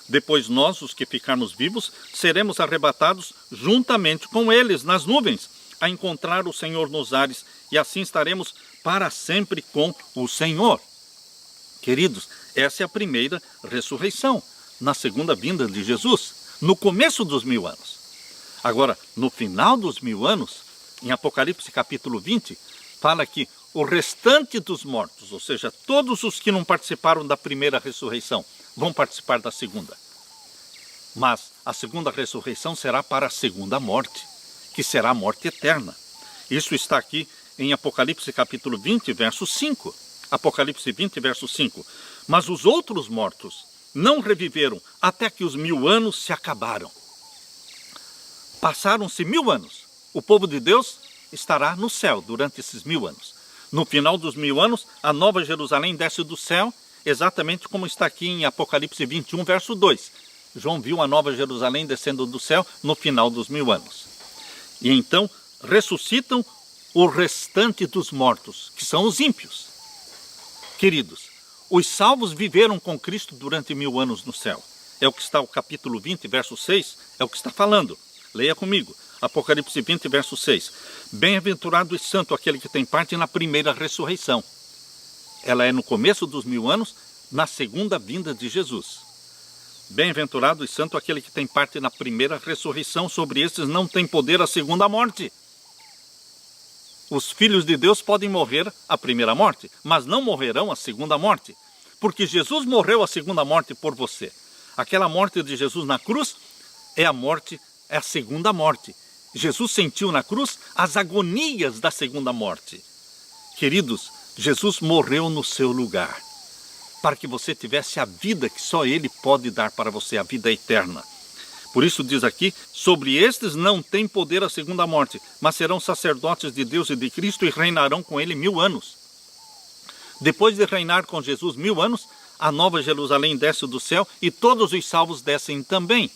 Depois nós, os que ficarmos vivos, seremos arrebatados juntamente com eles nas nuvens, a encontrar o Senhor nos ares, e assim estaremos para sempre com o Senhor. Queridos, essa é a primeira ressurreição, na segunda vinda de Jesus, no começo dos 1000 anos. Agora, no final dos 1000 anos, em Apocalipse capítulo 20, fala que o restante dos mortos, ou seja, todos os que não participaram da primeira ressurreição, vão participar da segunda. Mas a segunda ressurreição será para a segunda morte, que será a morte eterna. Isso está aqui em Apocalipse capítulo 20, verso 5. Apocalipse 20, verso 5. Mas os outros mortos não reviveram até que os 1000 anos se acabaram. Passaram-se 1000 anos. O povo de Deus estará no céu durante esses 1000 anos. No final dos 1000 anos, a nova Jerusalém desce do céu, exatamente como está aqui em Apocalipse 21, verso 2. João viu a nova Jerusalém descendo do céu no final dos 1000 anos. E então ressuscitam o restante dos mortos, que são os ímpios. Queridos, os salvos viveram com Cristo durante 1000 anos no céu. É o que está o capítulo 20, verso 6, é o que está falando. Leia comigo. Apocalipse 20, verso 6. Bem-aventurado e santo aquele que tem parte na primeira ressurreição. Ela é no começo dos 1000 anos, na segunda vinda de Jesus. Bem-aventurado e santo aquele que tem parte na primeira ressurreição. Sobre estes não tem poder a segunda morte. Os filhos de Deus podem morrer a primeira morte, mas não morrerão a segunda morte. Porque Jesus morreu a segunda morte por você. Aquela morte de Jesus na cruz é a morte, é a segunda morte. Jesus sentiu na cruz as agonias da segunda morte. Queridos, Jesus morreu no seu lugar, para que você tivesse a vida que só Ele pode dar para você, a vida eterna. Por isso diz aqui, sobre estes não tem poder a segunda morte, mas serão sacerdotes de Deus e de Cristo e reinarão com Ele 1000 anos. Depois de reinar com Jesus 1000 anos, a nova Jerusalém desce do céu e todos os salvos descem também.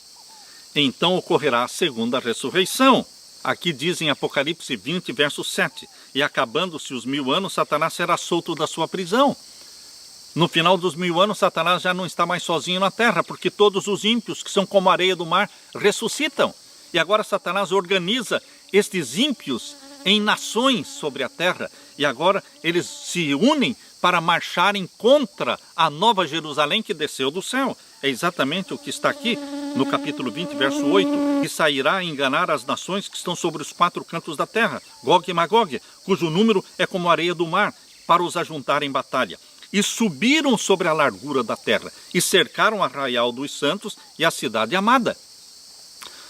Então ocorrerá a segunda ressurreição. Aqui diz em Apocalipse 20, verso 7, e acabando-se os 1000 anos, Satanás será solto da sua prisão. No final dos 1000 anos, Satanás já não está mais sozinho na terra, porque todos os ímpios, que são como a areia do mar, ressuscitam. E agora Satanás organiza estes ímpios em nações sobre a terra, e agora eles se unem para marcharem contra a nova Jerusalém que desceu do céu. É exatamente o que está aqui no capítulo 20, verso 8, que sairá a enganar as nações que estão sobre os 4 cantos da terra, Gog e Magog, cujo número é como a areia do mar, para os ajuntar em batalha. E subiram sobre a largura da terra, e cercaram o arraial dos santos e a cidade amada.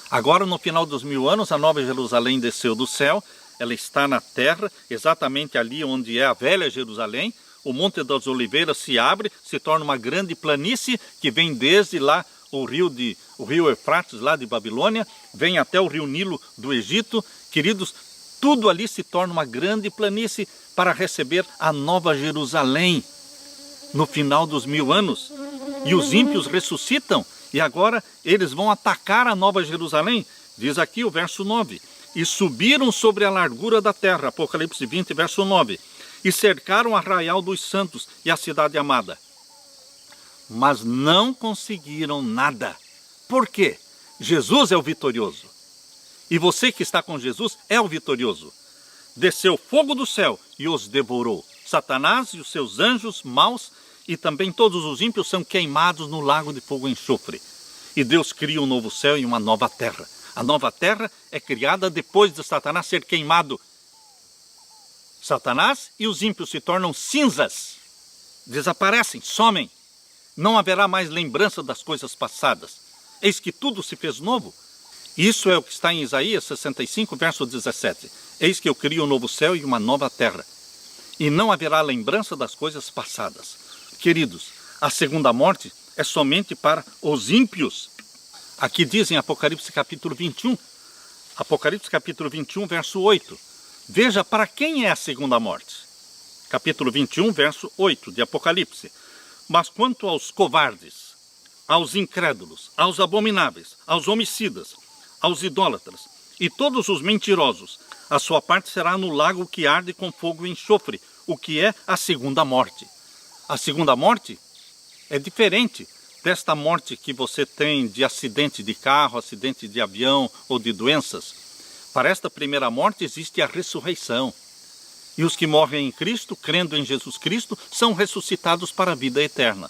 Agora, no final dos 1000 anos, a nova Jerusalém desceu do céu, ela está na terra, exatamente ali onde é a velha Jerusalém. O Monte das Oliveiras se abre, se torna uma grande planície, que vem desde lá o rio Eufrates, lá de Babilônia, vem até o rio Nilo do Egito. Queridos, tudo ali se torna uma grande planície para receber a nova Jerusalém. No final dos 1000 anos, e os ímpios ressuscitam, e agora eles vão atacar a nova Jerusalém. Diz aqui o verso 9, e subiram sobre a largura da terra, Apocalipse 20, verso 9, e cercaram o arraial dos santos e a cidade amada. Mas não conseguiram nada. Por quê? Jesus é o vitorioso. E você que está com Jesus é o vitorioso. Desceu fogo do céu e os devorou. Satanás e os seus anjos maus e também todos os ímpios são queimados no lago de fogo e enxofre. E Deus cria um novo céu e uma nova terra. A nova terra é criada depois de Satanás ser queimado. Satanás e os ímpios se tornam cinzas, desaparecem, somem. Não haverá mais lembrança das coisas passadas. Eis que tudo se fez novo. Isso é o que está em Isaías 65, verso 17. Eis que eu crio um novo céu e uma nova terra, e não haverá lembrança das coisas passadas. Queridos, a segunda morte é somente para os ímpios. Aqui diz em Apocalipse capítulo 21, Apocalipse capítulo 21, verso 8. Veja para quem é a segunda morte. Capítulo 21, verso 8 de Apocalipse. Mas quanto aos covardes, aos incrédulos, aos abomináveis, aos homicidas, aos idólatras e todos os mentirosos, a sua parte será no lago que arde com fogo e enxofre, o que é a segunda morte. A segunda morte é diferente desta morte que você tem de acidente de carro, acidente de avião ou de doenças. Para esta primeira morte existe a ressurreição. E os que morrem em Cristo, crendo em Jesus Cristo, são ressuscitados para a vida eterna.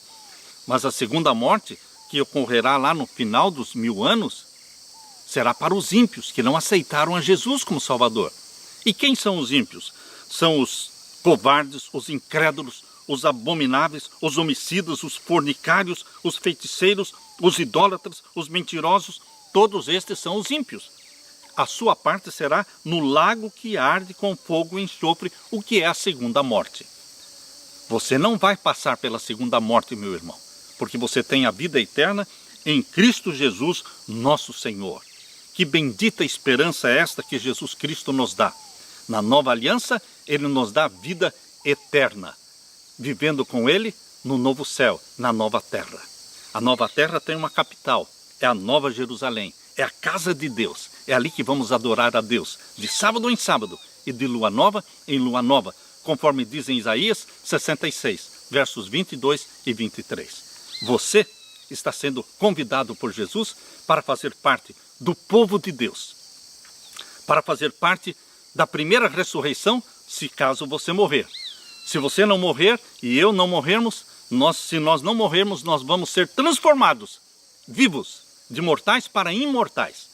Mas a segunda morte, que ocorrerá lá no final dos 1000 anos, será para os ímpios, que não aceitaram a Jesus como Salvador. E quem são os ímpios? São os covardes, os incrédulos, os abomináveis, os homicidas, os fornicários, os feiticeiros, os idólatras, os mentirosos. Todos estes são os ímpios. A sua parte será no lago que arde com fogo e enxofre, o que é a segunda morte. Você não vai passar pela segunda morte, meu irmão, porque você tem a vida eterna em Cristo Jesus, nosso Senhor. Que bendita esperança é esta que Jesus Cristo nos dá. Na nova aliança, Ele nos dá vida eterna, vivendo com Ele no novo céu, na nova terra. A nova terra tem uma capital, é a Nova Jerusalém, é a casa de Deus. É ali que vamos adorar a Deus, de sábado em sábado e de lua nova em lua nova, conforme diz em Isaías 66, versos 22 e 23. Você está sendo convidado por Jesus para fazer parte do povo de Deus, para fazer parte da primeira ressurreição, se caso você morrer. Se você não morrer e eu não morrermos, se nós não morrermos, nós vamos ser transformados, vivos, de mortais para imortais.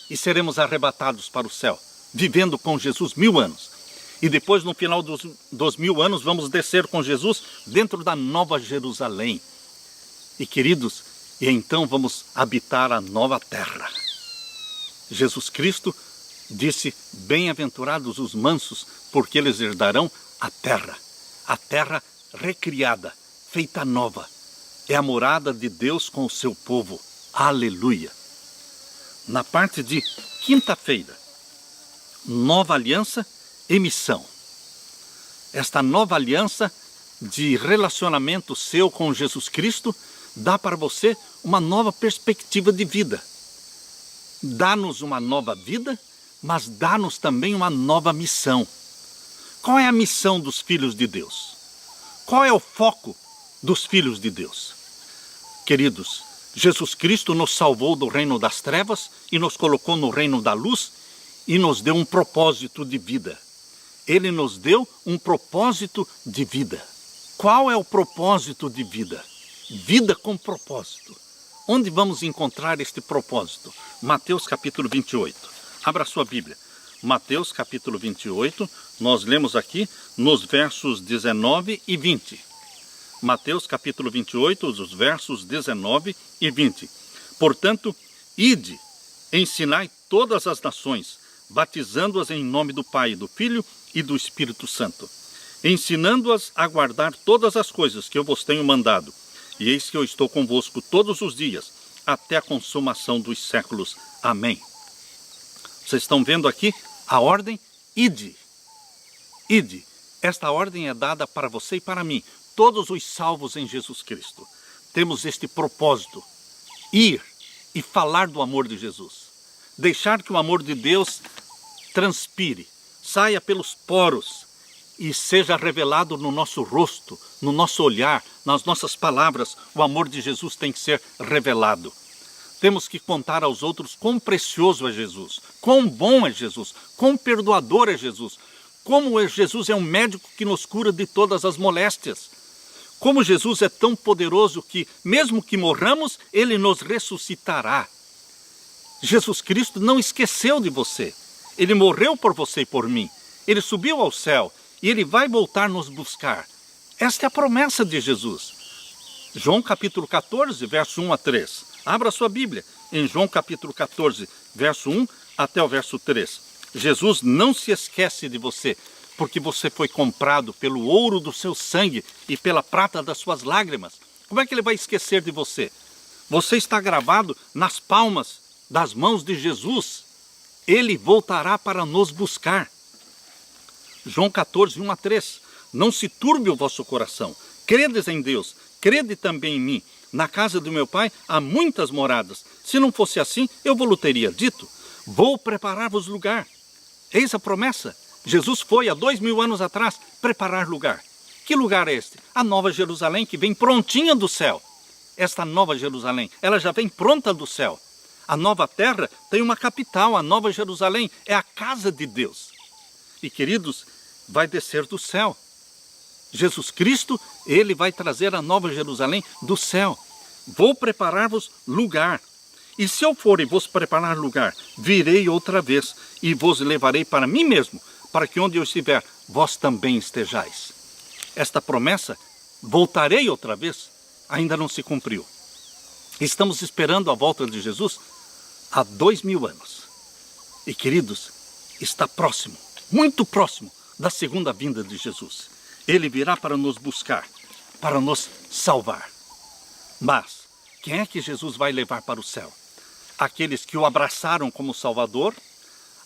E seremos arrebatados para o céu, vivendo com Jesus 1000 anos. E depois, no final dos 1000 anos, vamos descer com Jesus dentro da Nova Jerusalém. E queridos, e então vamos habitar a nova terra. Jesus Cristo disse, bem-aventurados os mansos, porque eles herdarão a terra recriada, feita nova. É a morada de Deus com o seu povo. Aleluia! Na parte de quinta-feira, nova aliança e missão. Esta nova aliança de relacionamento seu com Jesus Cristo dá para você uma nova perspectiva de vida. Dá-nos uma nova vida, mas dá-nos também uma nova missão. Qual é a missão dos filhos de Deus? Qual é o foco dos filhos de Deus? Queridos, Jesus Cristo nos salvou do reino das trevas e nos colocou no reino da luz e nos deu um propósito de vida. Ele nos deu um propósito de vida. Qual é o propósito de vida? Vida com propósito. Onde vamos encontrar este propósito? Mateus capítulo 28. Abra sua Bíblia. Mateus capítulo 28, nós lemos aqui nos versos 19 e 20. Mateus capítulo 28, os versos 19 e 20. Portanto, ide, ensinai todas as nações, batizando-as em nome do Pai, do Filho e do Espírito Santo, ensinando-as a guardar todas as coisas que eu vos tenho mandado. E eis que eu estou convosco todos os dias, até a consumação dos séculos. Amém. Vocês estão vendo aqui a ordem? Ide. Ide. Esta ordem é dada para você e para mim. Todos os salvos em Jesus Cristo. Temos este propósito. Ir e falar do amor de Jesus. Deixar que o amor de Deus transpire, saia pelos poros e seja revelado no nosso rosto, no nosso olhar, nas nossas palavras. O amor de Jesus tem que ser revelado. Temos que contar aos outros quão precioso é Jesus, quão bom é Jesus, quão perdoador é Jesus, como Jesus é um médico que nos cura de todas as moléstias, como Jesus é tão poderoso que, mesmo que morramos, Ele nos ressuscitará. Jesus Cristo não esqueceu de você. Ele morreu por você e por mim. Ele subiu ao céu e Ele vai voltar nos buscar. Esta é a promessa de Jesus. João capítulo 14, verso 1 a 3. Abra sua Bíblia em João capítulo 14, verso 1 até o verso 3. Jesus não se esquece de você, porque você foi comprado pelo ouro do seu sangue e pela prata das suas lágrimas. Como é que Ele vai esquecer de você? Você está gravado nas palmas das mãos de Jesus. Ele voltará para nos buscar. João 14, 1 a 3. Não se turbe o vosso coração. Credes em Deus, crede também em mim. Na casa do meu pai há muitas moradas. Se não fosse assim, eu vou-lhe teria dito. Vou preparar-vos lugar. Eis a promessa. Jesus foi há 2000 anos atrás preparar lugar. Que lugar é este? A Nova Jerusalém, que vem prontinha do céu. Esta Nova Jerusalém, ela já vem pronta do céu. A nova terra tem uma capital, a Nova Jerusalém é a casa de Deus. E queridos, vai descer do céu. Jesus Cristo, Ele vai trazer a Nova Jerusalém do céu. Vou preparar-vos lugar. E se eu for e vos preparar lugar, virei outra vez e vos levarei para mim mesmo, para que onde eu estiver, vós também estejais. Esta promessa, voltarei outra vez, ainda não se cumpriu. Estamos esperando a volta de Jesus há 2000 anos. E queridos, está próximo, muito próximo da segunda vinda de Jesus. Ele virá para nos buscar, para nos salvar. Mas quem é que Jesus vai levar para o céu? Aqueles que o abraçaram como Salvador,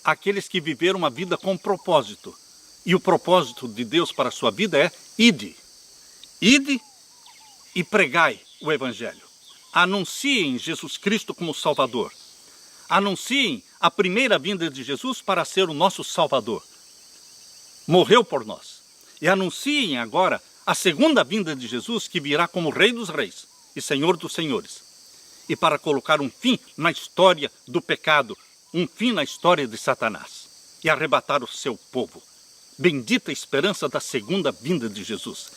aqueles que viveram uma vida com propósito. E o propósito de Deus para a sua vida é ide. Ide e pregai o Evangelho. Anunciem Jesus Cristo como Salvador. Anunciem a primeira vinda de Jesus para ser o nosso Salvador. Morreu por nós. E anunciem agora a segunda vinda de Jesus, que virá como Rei dos Reis e Senhor dos Senhores. E para colocar um fim na história do pecado, um fim na história de Satanás. E arrebatar o seu povo. Bendita a esperança da segunda vinda de Jesus.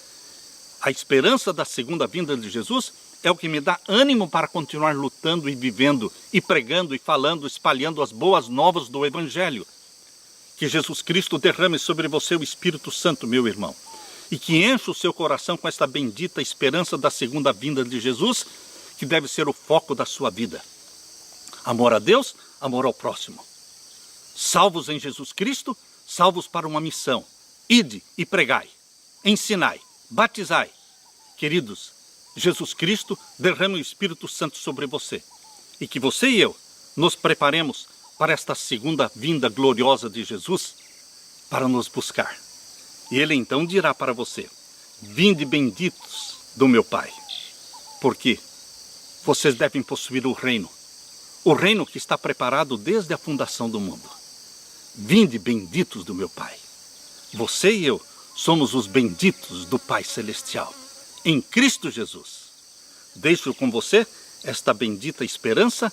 A esperança da segunda vinda de Jesus é o que me dá ânimo para continuar lutando e vivendo, e pregando e falando, espalhando as boas novas do Evangelho. Que Jesus Cristo derrame sobre você o Espírito Santo, meu irmão, e que encha o seu coração com esta bendita esperança da segunda vinda de Jesus, que deve ser o foco da sua vida. Amor a Deus, amor ao próximo. Salvos em Jesus Cristo, salvos para uma missão. Ide e pregai, ensinai, batizai. Queridos, Jesus Cristo derrame o Espírito Santo sobre você, e que você e eu nos preparemos para esta segunda vinda gloriosa de Jesus, para nos buscar. E Ele então dirá para você: vinde benditos do meu Pai, porque vocês devem possuir o reino que está preparado desde a fundação do mundo. Vinde benditos do meu Pai. Você e eu somos os benditos do Pai Celestial, em Cristo Jesus. Deixo com você esta bendita esperança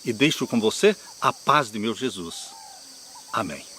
e deixo com você a paz de meu Jesus. Amém.